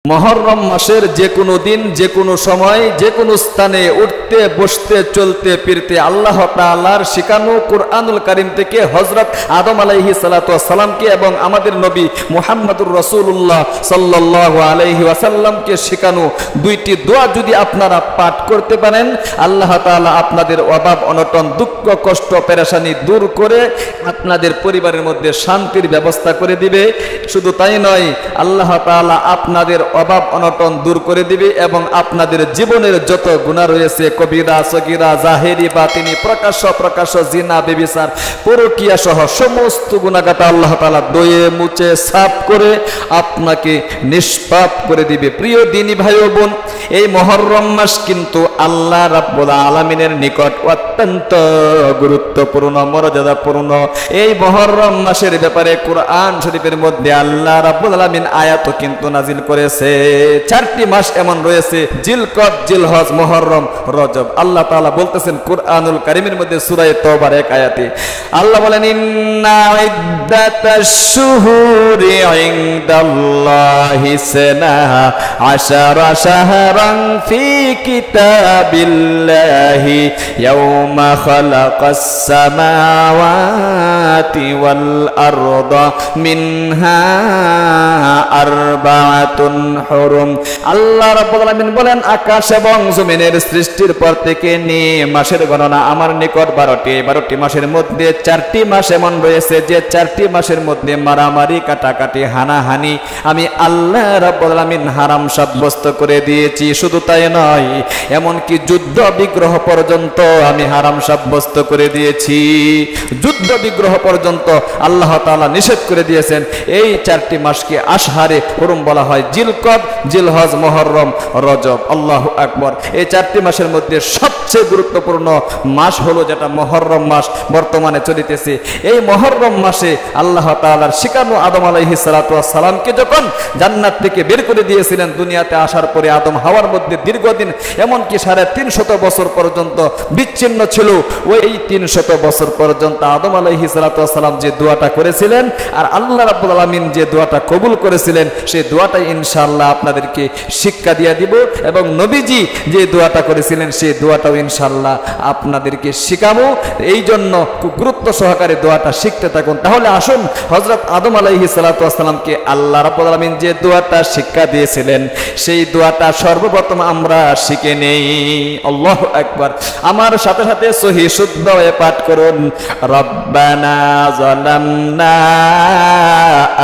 মুহররম মাসের যে কোনো দিন, যে কোনো সময়, যে কোনো স্থানে উঠতে বসতে চলতে ফিরতে আল্লাহ তাআলার শিখানো কুরআনুল কারীম থেকে হযরত আদম আলাইহিস সালাতু ওয়াস সালামকে এবং আমাদের নবী মুহাম্মদুর রাসূলুল্লাহ সাল্লাল্লাহু আলাইহি ওয়াসাল্লামকে শিখানো দুইটি দোয়া যদি আপনারা পাঠ করতে পারেন, আল্লাহ তাআলা আপনাদের অভাব অনটন দুঃখ কষ্ট পেরেশানি দূর করে আপনাদের পরিবারের মধ্যে শান্তির ব্যবস্থা করে দিবে। শুধু তাই নয়, আল্লাহ তাআলা আপনাদের অভাব অনটন দূর করে দিবে এবং আপনাদের জীবনের যত গুনাহ রয়েছে, কবিরা সগীরা জাহেরি বাতিনি, প্রকাশ্য জিনা ব্যভিচার পরকীয়া সহ সমস্ত গুনাহগাতা আল্লাহ তাআলা ধুয়ে মুছে সাফ করে আপনাকে নিষ্পাপ করে দিবে। প্রিয় দিনী ভাই ও বোন, এই মুহররম মাস কিন্তু আল্লাহ রাব্বুল আলামিনের নিকট অত্যন্ত গুরুত্বপূর্ণ মর্যাদাপূর্ণ। এই মুহররম মাসের ব্যাপারে কুরআন শরীফের মধ্যে আল্লাহ রাব্বুল আলামিন আয়াতও কিন্তু নাজিল করেছে। চারটি মাস এমন রয়েছে, জিলকদ, জিলহজ, মুহররম, রজব। আল্লাহ তাআলা বলতেছেন কুরআনুল কারীমের মধ্যে সূরা তাওবার এক আয়াতে আল্লাহ বলেন, ইন্না ইদ্দাতাশ শুহুরি ইনদাল্লাহি সানা আশারা শাহরান ফি কিতাবিল্লাহি ইয়াওমা খালাকাস সামাওয়াতি ওয়াল আরদা মিনহা আরবাআতুন হুরুম। আল্লাহ রাব্বুল আলামিন বলেন, আকাশ এবং জমিনের সৃষ্টির পর থেকে নিয়ে মাসের গণনা আমার নিকট 12টি মাসের মধ্যে 4টি মাস এমন রয়েছে যে 4টি মাসের মধ্যে মারামারি কাটাকাটি হানাহানি আমি আল্লাহ রাব্বুল আলামিন হারাম সাব্যস্ত করে দিয়েছি। শুধু তাই নয়, এমনকি যুদ্ধ বিগ্রহ পর্যন্ত আমি হারাম সাব্যস্ত করে দিয়েছি। যুদ্ধ বিগ্রহ পর্যন্ত আল্লাহ তাআলা নিষেধ করে দিয়েছেন। এই 4টি মাসকে আশহারে হুরুম বলা হয়, জিলকদ, জিলহজ, মুহররম, রজব। আল্লাহু আকবার। এই 4টি মাসের মধ্যে সবচেয়ে গুরুত্বপূর্ণ মাস হলো যেটা মুহররম মাস বর্তমানে চলিতেছে। এই মুহররম মাসে আল্লাহ তাআলার শিখানো আদম আলাইহিস সালাতু ওয়াস সালামকে যখন জান্নাত থেকে বের করে দিয়েছিলেন, দুনিয়াতে আসার পরে আদম হাওয়ার মধ্যে দীর্ঘদিন এমনকি 350 বছর পর্যন্ত বিচ্ছিন্ন ছিল। ওই 300 বছর পর্যন্ত আদম আলাইহিস সালাতু ওয়াস সালাম যে দোয়াটা করেছিলেন আর আল্লাহ রাব্বুল আলামিন যে দোয়াটা কবুল করেছিলেন, সেই দোয়াটাই ইনশাআল্লাহ আপনাদেরকে শিক্ষা দিয়ে দিব এবং নবীজি যে দোয়াটা করেছিলেন সেই দোয়াটাও ইনশাআল্লাহ আপনাদেরকে শিখাবো। এই জন্য খুব গুরুত্ব সহকারে দোয়াটা শিখতে থাকুন। তাহলে আসুন, হযরত আদম আলাইহিস সালাতু ওয়াস সালামকে আল্লাহ রাব্বুল আলামিন যে দোয়াটা শিক্ষা দিয়েছিলেন সেই দোয়াটা সর্বপ্রথম আমরা শিখে নেই। আল্লাহু আকবার। আমার সাথে সাথে সহিহ শুদ্ধ হয়ে পাঠ করুন, রব্বানা যালামনা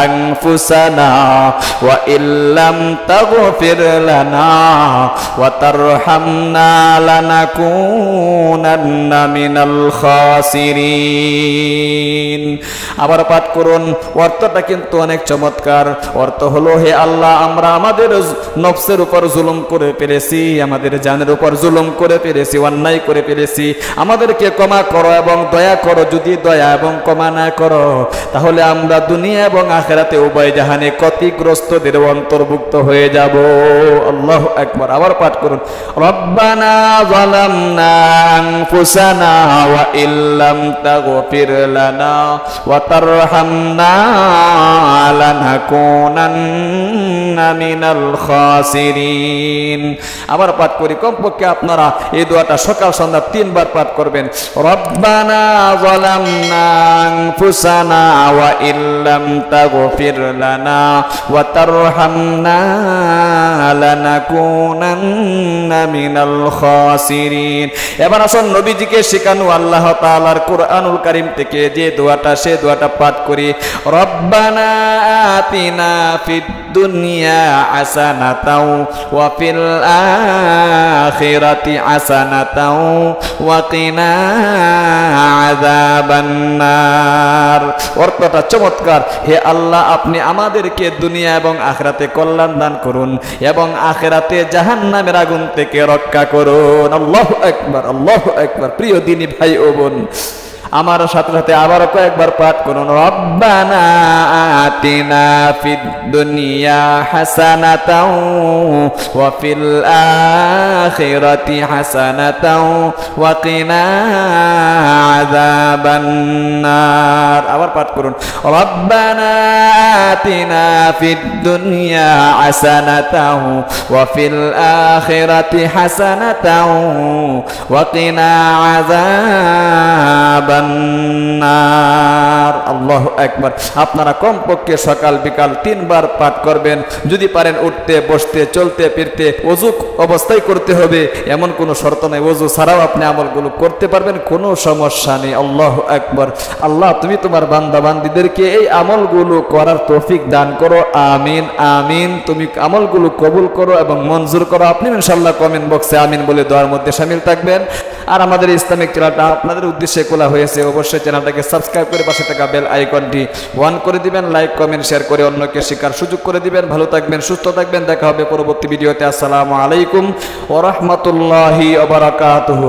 আনফুসানা ওয়া ইল্লাম তাগফির লানা ওয়া তারহামনা লানাকুনান্না মিনাল খাসিরিন। আবার পাঠ করুন। অর্থটা কিন্তু অনেক চমৎকার। অর্থ হলো, হে আল্লাহ, আমরা আমাদের নফসের উপর জুলুম করে ফেলেছি, আমাদের জানের উপর জুলুম করে ফেলেছি, অন্যায় করে ফেলেছি, আমাদেরকে ক্ষমা করো এবং দয়া করো। যদি দয়া এবং ক্ষমা না করো তাহলে আমরা দুনিয়া এবং আখিরাতে উভয় জাহানে ক্ষতিগ্রস্তদের অন্তর্ভুক্ত হয়ে যাব। আল্লাহু আকবার। আবার পাঠ করুন, রব্বানা যালামনা আনফুসানা ওয়া ইল্লাম তাগফির লানা ওয়া তারহামনা লানাকুনান্না মিনাল খাসিরিন। আবার পাঠ করি। কমপক্ষে আপনারা এই দোয়াটা সকাল সন্ধ্যা 3 বার পাঠ করবেন। রব্বানা যালামনা আনফুসানা ওয়া ইল্লাম তাগফির লানা ওয়া তারহামনা লানাকুনান্না মিনাল খাসিরিন। এবার আসুন, নবীজিকে শেখানো আল্লাহ তাআলার কুরআনুল কারীম থেকে যে দোয়াটা, সে দোয়াটা পাঠ করি। রব্বানা আতিনা ফিদ দুনিয়া হাসানাতাও ওয়া ফিল আখিরাতি হাসানাতাও ওয়া কিনা আযাবান নার। অর্থটা চমৎকার। হে আল্লাহ, আপনি আমাদেরকে দুনিয়া এবং আখিরাতে কল্যাণ দান করুন এবং আখিরাতে জাহান্নামের আগুন থেকে রক্ষা করুন। আল্লাহু আকবার, আল্লাহু আকবার। প্রিয় দিনী ভাই ও বোন, আমার সাথে সাথে আবারও কয়েকবার পাঠ করুন, রব্বানা আতিনা ফিদ দুনিয়া হাসানাতাও ওয়া ফিল আখিরাতি হাসানাতাও ওয়া কিনা আযাবান নার। আবার পাঠ করুন, রব্বানা আতিনা ফিদ দুনিয়া হাসানাতাও ওয়া ফিল আখিরাতি হাসানাতাও ওয়া কিনা আযাবান নার। আল্লাহু আকবার। আপনারা কমপক্ষে সকাল বিকাল 3 বার পাঠ করবেন। যদি পারেন উঠতে বসতে চলতে ফিরতে ওযু অবস্থায় করতে হবে এমন কোনো শর্ত নাই, ওযু ছাড়াও আপনি আমলগুলো করতে পারবেন, কোনো সমস্যা নেই। আল্লাহু আকবার। আল্লাহ তুমি তোমার বান্দা বান্দীদেরকে এই আমলগুলো করার তৌফিক দান করো, আমিন আমিন। তুমি আমলগুলো কবুল করো এবং মঞ্জুর করো। আপনি ইনশাআল্লাহ কমেন্ট বক্সে আমিন বলে দোয়ার মধ্যে শামিল থাকবেন। আর আমাদের ইসলামিক চ্যানেলটা আপনাদের উদ্দেশ্যে খোলা হয়েছে, অবশ্যই চ্যানেলটাকে সাবস্ক্রাইব করে পাশে থাকা বেল আইকনটি অন করে দিবেন, লাইক কমেন্ট শেয়ার করে অন্যকে শেখার সুযোগ করে দিবেন। ভালো থাকবেন, সুস্থ থাকবেন, দেখা হবে পরবর্তী ভিডিওতে। আসসালামু আলাইকুম ওয়া রাহমাতুল্লাহি ওয়া বারাকাতুহু।